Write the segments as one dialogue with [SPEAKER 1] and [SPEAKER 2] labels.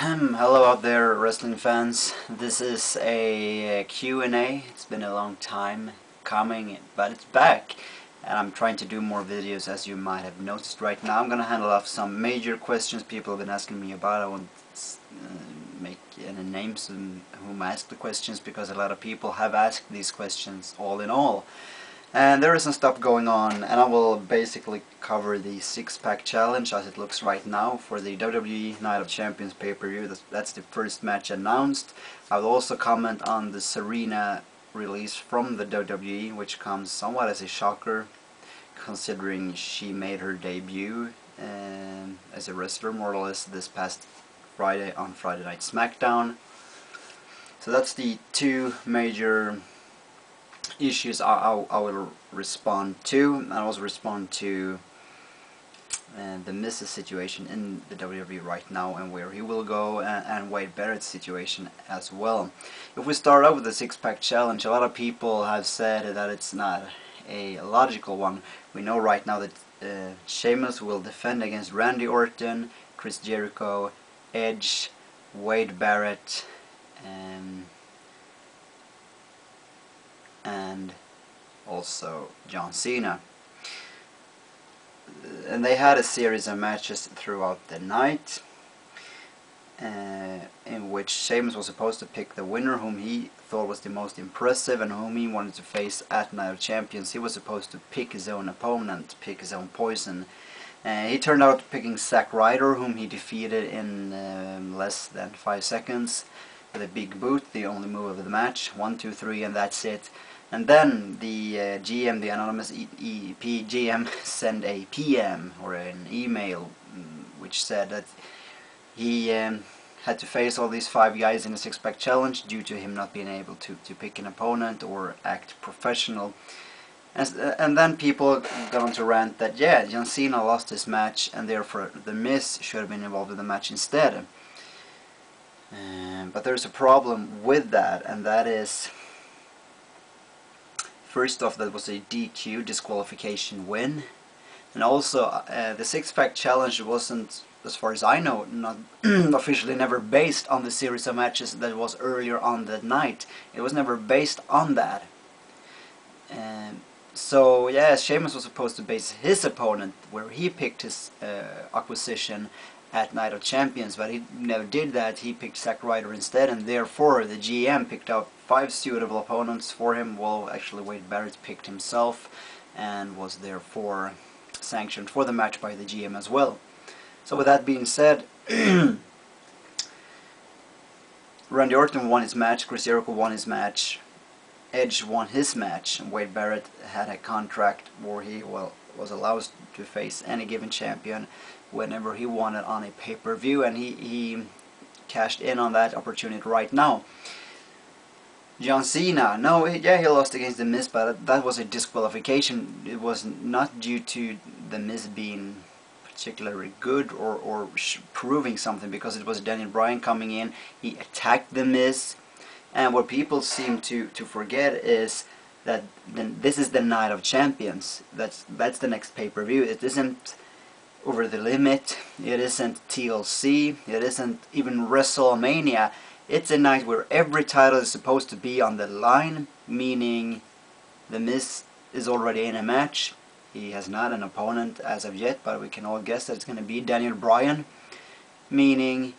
[SPEAKER 1] Hello out there, wrestling fans. This is a Q&A. It's been a long time coming, but it's back. And I'm trying to do more videos, as you might have noticed right now. I'm going to handle off some major questions people have been asking me about. I won't make any names in whom asked the questions, because a lot of people have asked these questions all in all. And there is some stuff going on, and I will basically cover the six-pack challenge as it looks right now for the WWE Night of Champions pay-per-view. That's the first match announced. I will also comment on the Serena release from the WWE, which comes somewhat as a shocker, considering she made her debut as a wrestler more or less this past Friday on Friday Night SmackDown. So that's the two major issues I will respond to, and I'll also respond to the Miz's situation in the WWE right now and where he will go, and Wade Barrett's situation as well. If we start out with the six-pack challenge, a lot of people have said that it's not a logical one. We know right now that Sheamus will defend against Randy Orton, Chris Jericho, Edge, Wade Barrett, and also John Cena. And they had a series of matches throughout the night in which Sheamus was supposed to pick the winner whom he thought was the most impressive and whom he wanted to face at Night of Champions. He was supposed to pick his own opponent, pick his own poison. He turned out picking Zack Ryder, whom he defeated in less than 5 seconds with a big boot, the only move of the match. 1, 2, 3, and that's it. And then the GM, the anonymous EP GM, sent a PM or an email which said that he had to face all these 5 guys in a six-pack challenge due to him not being able to pick an opponent or act professional. And then people got on to rant that, yeah, John Cena lost his match and therefore The Miz should have been involved in the match instead. But there's a problem with that, and that is, first off, that was a DQ, disqualification win. And also, the six-pack challenge wasn't, as far as I know, not officially never based on the series of matches that was earlier on that night. It was never based on that. So, yeah, Sheamus was supposed to base his opponent, where he picked his acquisition, at Night of Champions, but he never did that. He picked Zack Ryder instead, and therefore the GM picked out 5 suitable opponents for him. Well, actually Wade Barrett picked himself and was therefore sanctioned for the match by the GM as well. So with that being said, Randy Orton won his match, Chris Jericho won his match, Edge won his match, and Wade Barrett had a contract where he was allowed to face any given champion whenever he wanted on a pay-per-view, and he cashed in on that opportunity right now. John Cena, no, yeah, he lost against The Miz, but that was a disqualification. It was not due to The Miz being particularly good or proving something, because it was Daniel Bryan coming in. He attacked The Miz, and what people seem to forget is that this is the Night of Champions. That's the next pay-per-view. It isn't Over the Limit, it isn't TLC, it isn't even WrestleMania. It's a night where every title is supposed to be on the line, meaning The Miz is already in a match. He has not an opponent as of yet, but we can all guess that it's going to be Daniel Bryan, meaning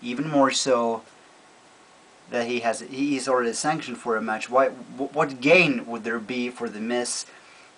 [SPEAKER 1] even more so that he's already sanctioned for a match. What gain would there be for The Miz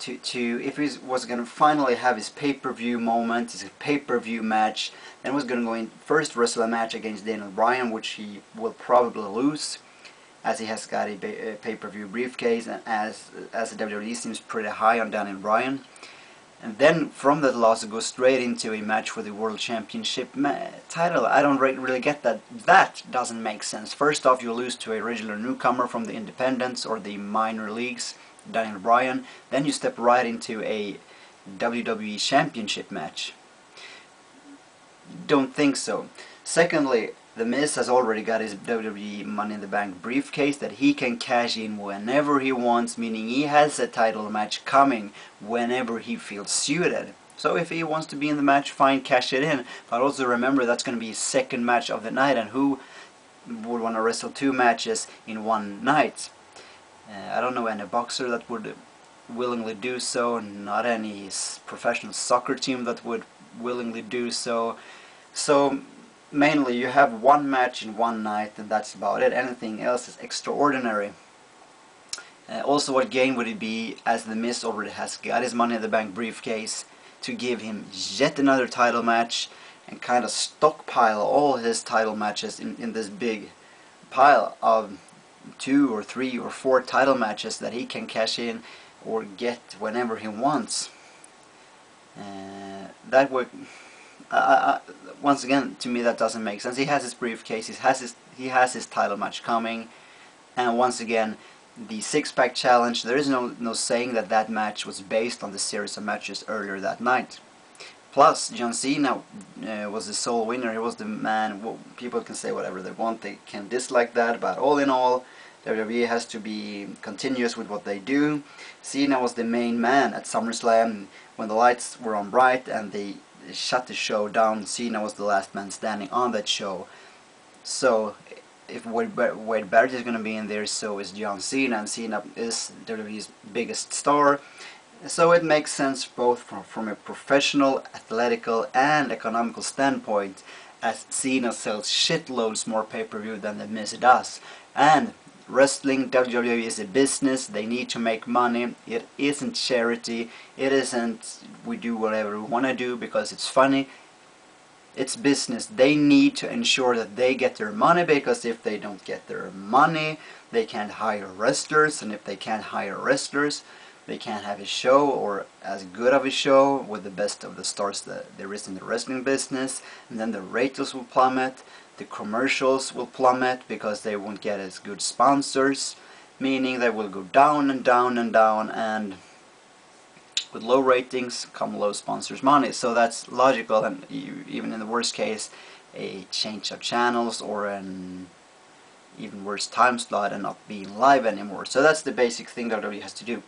[SPEAKER 1] to if he was going to finally have his pay-per-view moment, his pay-per-view match, then was going to go in first wrestle a match against Daniel Bryan, which he will probably lose, as he has got a pay-per-view briefcase, and as the WWE seems pretty high on Daniel Bryan. And then from that loss go straight into a match for the World Championship title. I don't really get that. That doesn't make sense. First off, you lose to a regular newcomer from the independents or the minor leagues, Daniel Bryan. Then you step right into a WWE Championship match. Don't think so. Secondly, The Miz has already got his WWE Money in the Bank briefcase that he can cash in whenever he wants, meaning he has a title match coming whenever he feels suited. So if he wants to be in the match, fine, cash it in. But also remember that's going to be his second match of the night, and who would want to wrestle 2 matches in one night? I don't know any boxer that would willingly do so, not any professional soccer team that would willingly do so. So mainly you have 1 match in one night, and that's about it. Anything else is extraordinary. Also, what gain would it be, as The Miz already has got his Money in the Bank briefcase, to give him yet another title match and kind of stockpile all his title matches in this big pile of 2 or 3 or 4 title matches that he can cash in or get whenever he wants. That would, once again, to me that doesn't make sense. He has his briefcase, he has his title match coming, and once again, the 6-pack challenge, there is no saying that match was based on the series of matches earlier that night. Plus, John Cena was the sole winner. He was the man. Well, people can say whatever they want, they can dislike that, but all in all, WWE has to be continuous with what they do. Cena was the main man at SummerSlam. When the lights were on bright and they shut the show down, Cena was the last man standing on that show. So if Wade Barrett is going to be in there, so is John Cena, and Cena is WWE's biggest star. So it makes sense both from a professional, athletical and economical standpoint, as Cena sells shitloads more pay-per-view than The Miz does. And wrestling, WWE is a business, they need to make money. It isn't charity, it isn't we do whatever we want to do because it's funny. It's business. They need to ensure that they get their money, because if they don't get their money, they can't hire wrestlers, and if they can't hire wrestlers, they can't have a show, or as good of a show, with the best of the stars that there is in the wrestling business. And then the ratings will plummet, the commercials will plummet, because they won't get as good sponsors, meaning they will go down and down and down, and with low ratings come low sponsors' money. So that's logical, and even in the worst case, a change of channels or an even worse time slot and not being live anymore. So that's the basic thing that WWE has to do.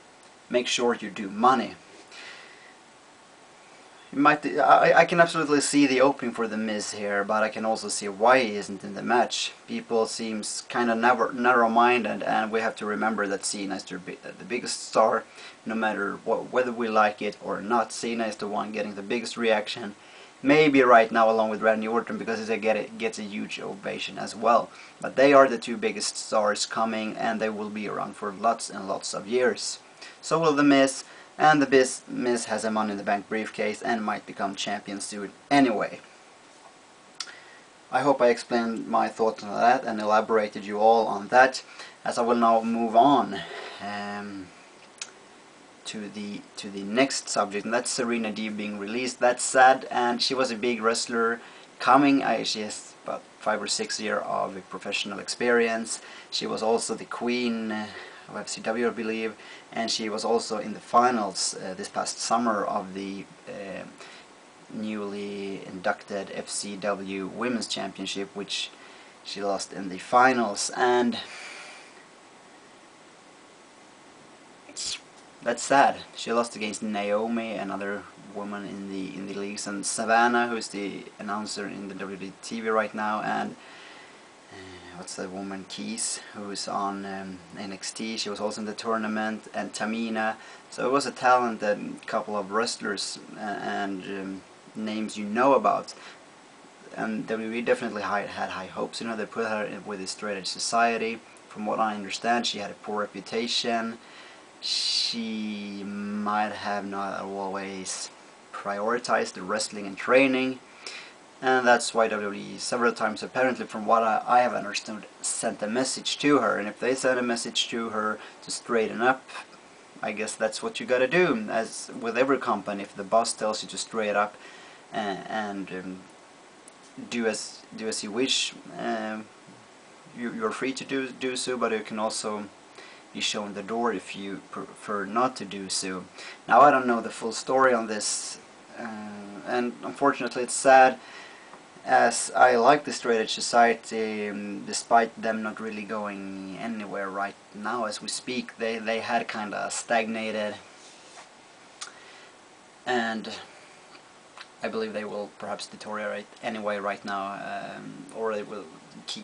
[SPEAKER 1] Make sure you do money. I can absolutely see the opening for The Miz here, but I can also see why he isn't in the match. People seems kind of narrow-minded, and we have to remember that Cena is the biggest star, no matter whether we like it or not. Cena is the one getting the biggest reaction, maybe right now along with Randy Orton, because he gets a huge ovation as well. But they are the 2 biggest stars coming, and they will be around for lots and lots of years. So will The Miz. And the Miz has a Money in the Bank briefcase and might become champion soon anyway. I hope I explained my thoughts on that and elaborated you all on that, as I will now move on to the next subject, and that's Serena Deeb being released. That's sad, and she was a big wrestler coming. She has about 5 or 6 years of professional experience. She was also the queen of FCW, I believe, and she was also in the finals this past summer of the newly inducted FCW Women's Championship, which she lost in the finals, and that's sad. She lost against Naomi, another woman in the leagues, and Savannah, who is the announcer in the WWE TV right now, and what's that woman, Keys, who's on NXT. She was also in the tournament, and Tamina. So it was a talented couple of wrestlers and names you know about. And WWE definitely had high hopes. You know, they put her in with the Straight Edge Society. From what I understand, she had a poor reputation. She might have not always prioritized the wrestling and training. And that's why WWE several times, apparently from what I have understood, sent a message to her. And if they send a message to her to straighten up, I guess that's what you gotta do. As with every company, if the boss tells you to straighten up and do as you wish, you're free to do so, but you can also be shown the door if you prefer not to do so. Now, I don't know the full story on this, and unfortunately it's sad, as I like the Straight Edge Society, despite them not really going anywhere right now as we speak. They had kind of stagnated, and I believe they will perhaps deteriorate anyway right now, or they will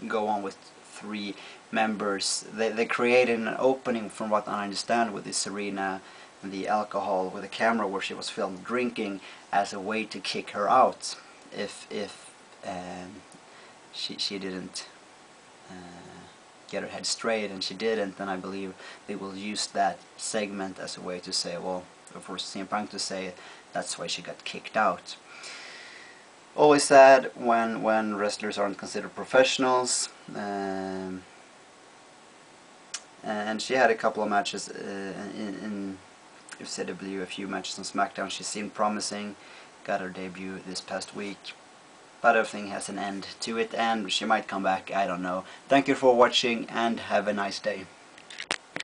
[SPEAKER 1] go on with 3 members. They created an opening, from what I understand, with the Serena and the alcohol with a camera where she was filmed drinking, as a way to kick her out if she didn't get her head straight, and she didn't. And I believe they will use that segment as a way to say, well, for CM Punk to say that's why she got kicked out. Always sad when wrestlers aren't considered professionals. And she had a couple of matches in FCW, a few matches on SmackDown. She seemed promising, got her debut this past week, but everything has an end to it, and she might come back, I don't know. Thank you for watching, and have a nice day.